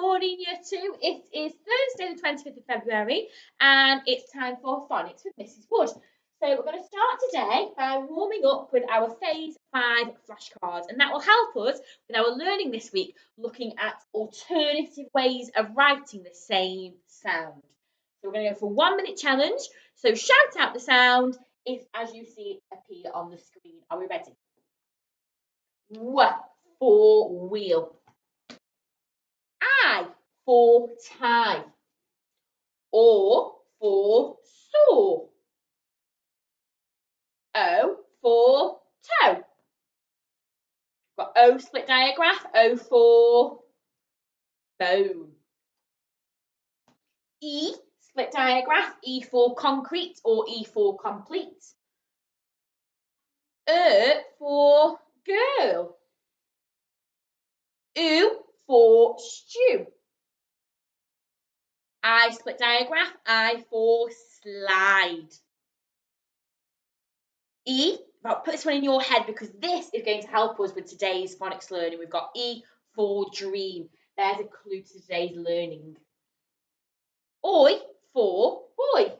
morning, Year 2. It is Thursday, the 25th of February, and it's time for Phonics with Mrs. Wood. So we're going to start today by warming up with our Phase 5 flashcards, and that will help us with our learning this week, looking at alternative ways of writing the same sound. So we're going to go for a 1-minute challenge. So shout out the sound if, as you see it appear on the screen. Are we ready? W for wheel. I for tie. O for saw. O for toe. Got O split diagraph. O for bone. E split diagraph. E for concrete or E for complete. For girl. U for stew. I split diagraph. I for slide. E, put this one in your head because this is going to help us with today's phonics learning. We've got E for dream. There's a clue to today's learning. Oi for boy.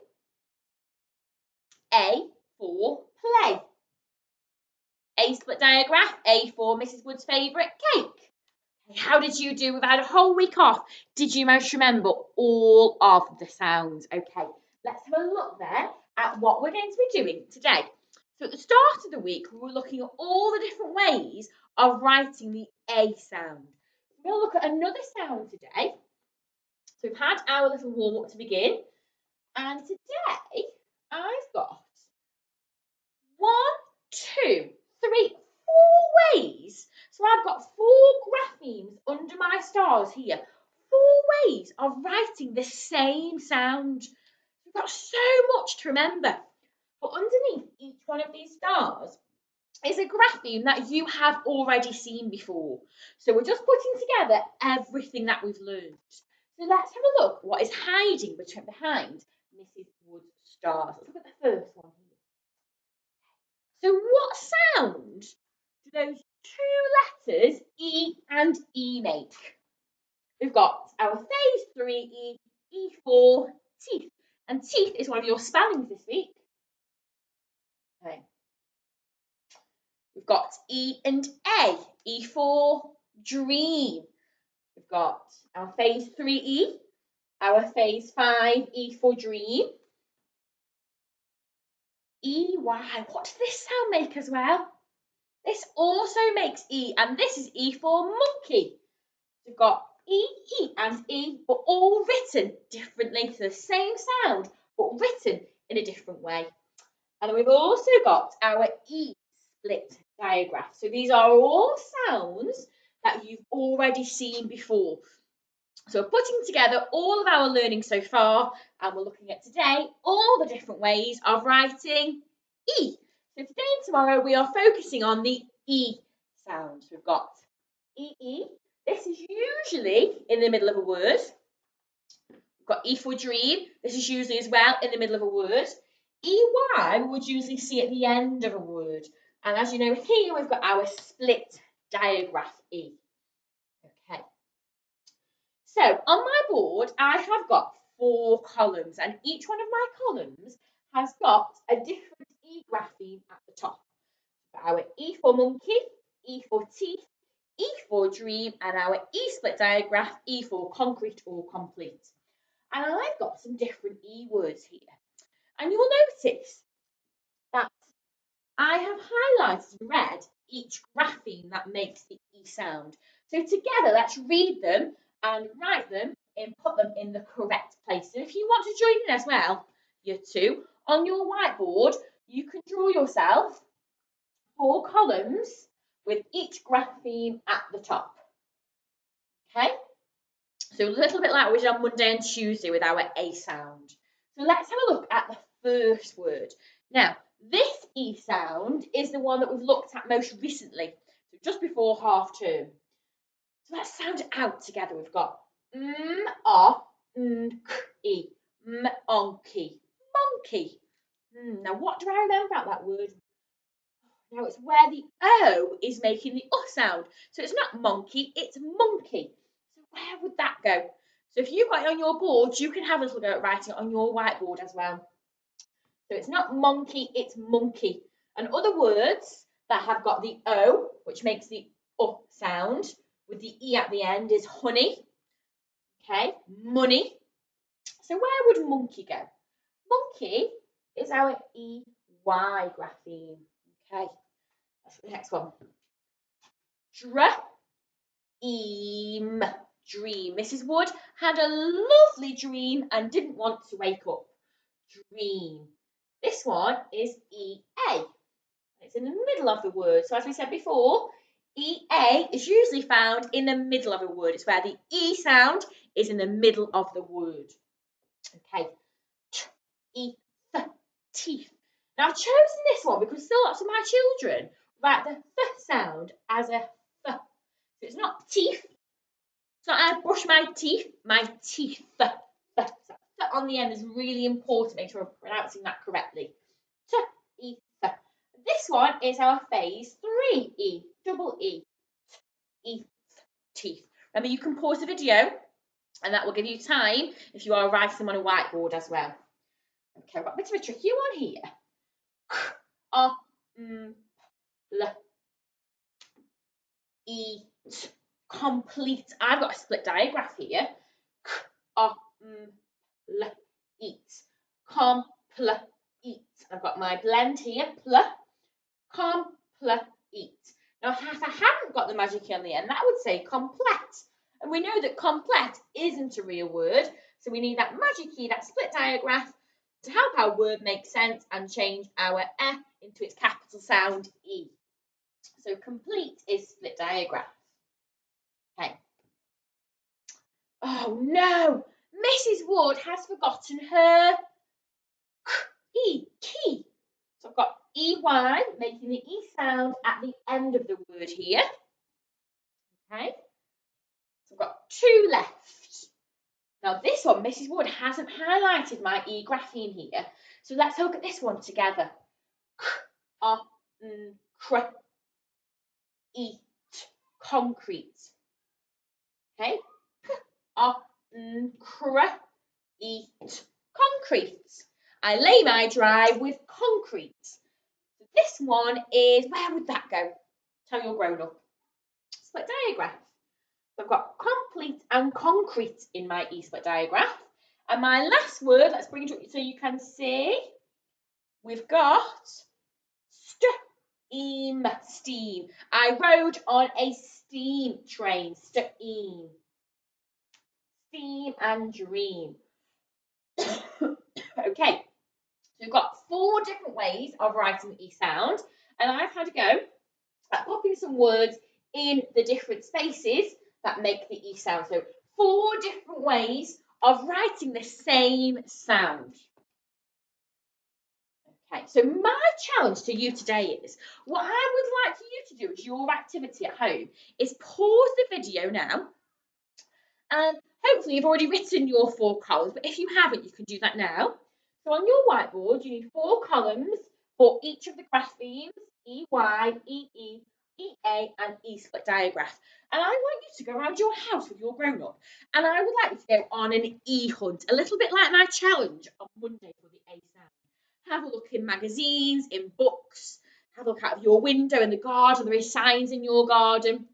A for play. A split diagraph. A for Mrs. Wood's favourite cake. How did you do? We've had a whole week off. Did you manage to remember all of the sounds? Okay, let's have a look then at what we're going to be doing today. So at the start of the week, we were looking at all the different ways of writing the A sound. We're going to look at another sound today. So we've had our little warm-up to begin. And today, I've got 1, 2, 3, 4 ways. So I've got 4 graphemes under my stars here. 4 ways of writing the same sound. We've got so much to remember. But underneath each one of these stars is a grapheme that you have already seen before. So we're just putting together everything that we've learned. So let's have a look what is hiding behind Mrs. Wood's stars. Let's look at the first one here. So what sound do those 2 letters E and E make? We've got our Phase 3 E, E for teeth. And teeth is one of your spellings this week. Okay. We've got E and A. E for dream. We've got our Phase 3E, our Phase 5 E for dream. EY. What does this sound make as well? This also makes E, and this is E for monkey. We've got E, E, and E, but all written differently. So the same sound, but written in a different way. And then we've also got our E split diagraph. So these are all sounds that you've already seen before. So we're putting together all of our learning so far, and we're looking at today all the different ways of writing E. So today and tomorrow we are focusing on the E sound. So we've got E. This is usually in the middle of a word. We've got E for dream. This is usually as well in the middle of a word. EY we would usually see at the end of a word. And as you know, here we've got our split diagraph E. Okay. So on my board, I have got 4 columns, and each one of my columns has got a different E grapheme at the top. Our E for monkey, E for teeth, E for dream, and our E split diagraph, E for concrete or complete. And I've got some different E words here. And you will notice that I have highlighted in red each grapheme that makes the E sound. So together, let's read them and write them and put them in the correct place. So if you want to join in as well, Year 2, on your whiteboard, you can draw yourself 4 columns with each grapheme at the top. Okay? So a little bit like we did on Monday and Tuesday with our A sound. So let's have a look at the first word. Now, this E sound is the one that we've looked at most recently, so just before half term. So let's sound it out together. We've got M-O-N-K-E, monkey, monkey. Now, what do I remember about that word? Now, it's where the O is making the sound. So it's not monkey, it's monkey. So where would that go? So if you've got it on your board, you can have a little go at writing it on your whiteboard as well. So it's not monkey, it's monkey. And other words that have got the O, which makes the sound, with the E at the end is honey, okay, money. So where would monkey go? Monkey is our EY grapheme, okay. That's the next one. Dream. Mrs. Wood had a lovely dream and didn't want to wake up. Dream. This one is EA. It's in the middle of the word. So as we said before, EA is usually found in the middle of a word. It's where the E sound is in the middle of the word. Okay. Teeth. Now I've chosen this one because still lots of my children write the th sound as a th. So it's not teeth. It's not I brush my teeth. My teeth. Th. On the end is really important. Make sure I'm pronouncing that correctly. Teeth. This one is our phase 3 E. Double E. Teeth. Remember, you can pause the video, and that will give you time if you are writing them on a whiteboard as well. Okay, I've got a bit of a tricky one here. Eat. Complete. I've got a split diagraph here. Eat. Complete. I've got my blend here. Complete. Now, if I hadn't got the magic on the end, that would say complete. And we know that complete isn't a real word. So we need that magic key, that split diagraph, to help our word make sense and change our into its capital sound E. So complete is split diagraph. Okay. Oh no, Mrs. Wood has forgotten her key. So I've got EY, making the E sound at the end of the word here. Okay. So I've got 2 left. Now this one, Mrs. Wood hasn't highlighted my E grapheme here. So let's look at this one together. Eat. Concrete. Okay. Eat. Concrete. I lay my drive with concrete. So this one is, where would that go? Tell your grown up. Split diagraph. So I've got complete and concrete in my E-split diagraph. And my last word, let's bring it up so you can see. We've got steam. I rode on a steam train. Steam and dream. Okay, so we've got 4 different ways of writing the E sound, and I've had a go at popping some words in the different spaces that make the E sound. So 4 different ways of writing the same sound. Okay, so my challenge to you today is, what I would like you to do as your activity at home is pause the video now, and hopefully you've already written your 4 columns, but if you haven't, you can do that now. So on your whiteboard, you need 4 columns for each of the graphemes, EY, EE, EA, and E-split diagraph. And I want you to go around your house with your grown-up, and I would like you to go on an E hunt, a little bit like my challenge on Monday for the A sound. Have a look in magazines, in books, have a look out of your window in the garden, there is signs in your garden.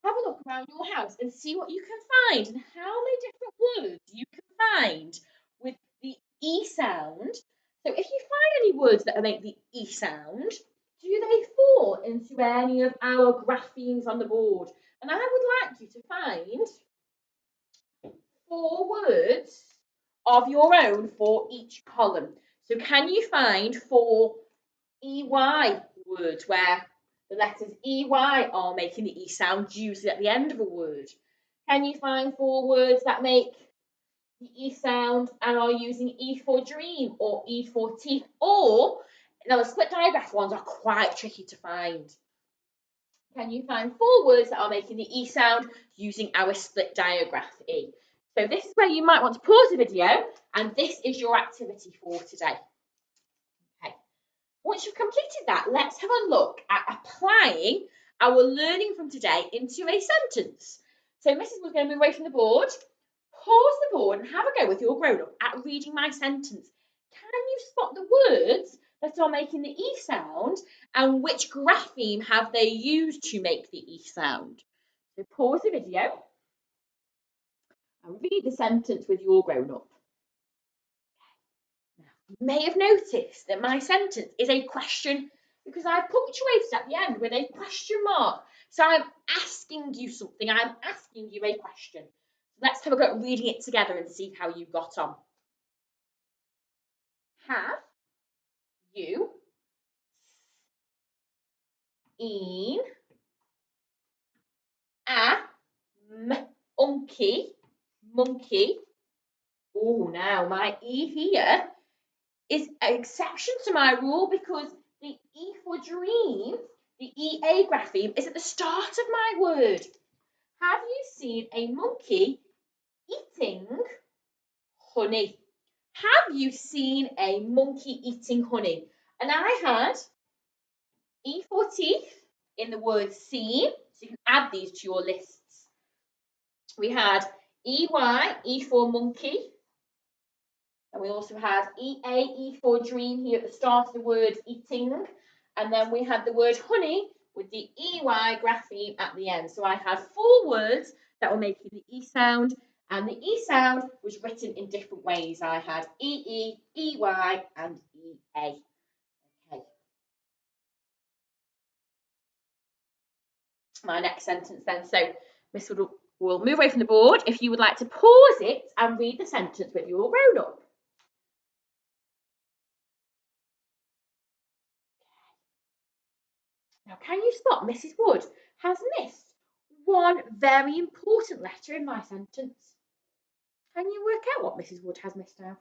Have a look around your house and see what you can find and how many different words you can find with the E sound. So if you find any words that make the E sound, do they fall into any of our graphemes on the board? And I would like you to find 4 words of your own for each column. So can you find 4 EY words where the letters EY are making the E sound usually at the end of a word? Can you find 4 words that make the E sound and are using E for dream or E for teeth? Or, now the split diagraph ones are quite tricky to find. Can you find 4 words that are making the E sound using our split diagraph E? So this is where you might want to pause the video, and this is your activity for today. Okay. Once you've completed that, let's have a look at applying our learning from today into a sentence. So Mrs. was going to move away from the board, pause the board and have a go with your grown-up at reading my sentence. Can you spot the words that are making the E sound and which grapheme have they used to make the E sound? So pause the video and read the sentence with your grown-up. You may have noticed that my sentence is a question because I've punctuated at the end with a question mark. So I'm asking you something. I'm asking you a question. Let's have a go at reading it together and see how you got on. Have you seen a monkey? Oh, now my E here is an exception to my rule because the E for dream, the EA grapheme, is at the start of my word. Have you seen a monkey eating honey? Have you seen a monkey eating honey? And I had E for teeth in the word seen, so you can add these to your lists. We had EY, E for monkey. And we also had EA, E for dream here at the start of the word eating. And then we had the word honey with the EY grapheme at the end. So I had 4 words that were making the E sound. And the E sound was written in different ways. I had EE, EY, and EA. Okay. My next sentence then. So Miss Wood will move away from the board if you would like to pause it and read the sentence with your grown-up. Now, can you spot Mrs. Wood has missed one very important letter in my sentence? Can you work out what Mrs. Wood has missed out?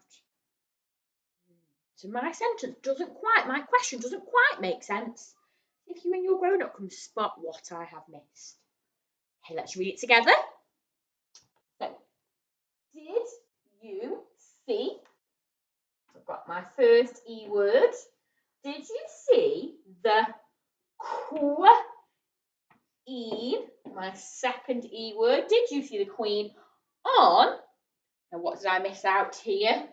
So my question doesn't quite make sense. If you and your grown-up can spot what I have missed. Okay, let's read it together. So, did you see? I've got my first E word. Did you see the queen? My second E word. Did you see the queen on? Now, what did I miss out here?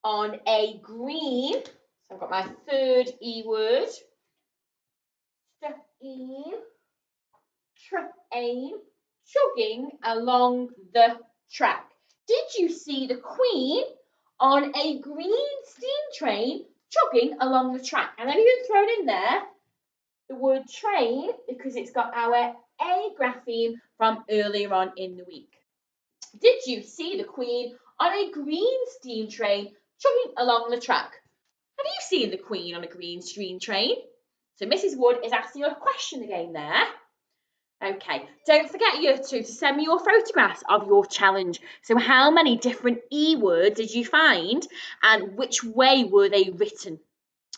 On a green. So I've got my third E word. Train, chugging along the track. Did you see the queen on a green steam train chugging along the track? And I've even thrown in there the word train because it's got our A grapheme from earlier on in the week. Did you see the queen on a green steam train chugging along the track? Have you seen the queen on a green steam train? So Mrs. Wood is asking you a question again there. Okay, don't forget you two to send me your photographs of your challenge. So how many different E words did you find and which way were they written?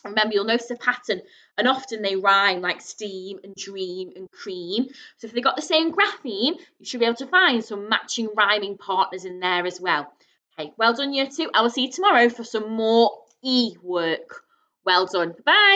Remember, you'll notice a pattern and often they rhyme like steam and dream and cream. So if they've got the same grapheme, you should be able to find some matching rhyming partners in there as well. Okay, well done year 2. I will see you tomorrow for some more E work. Well done. Bye.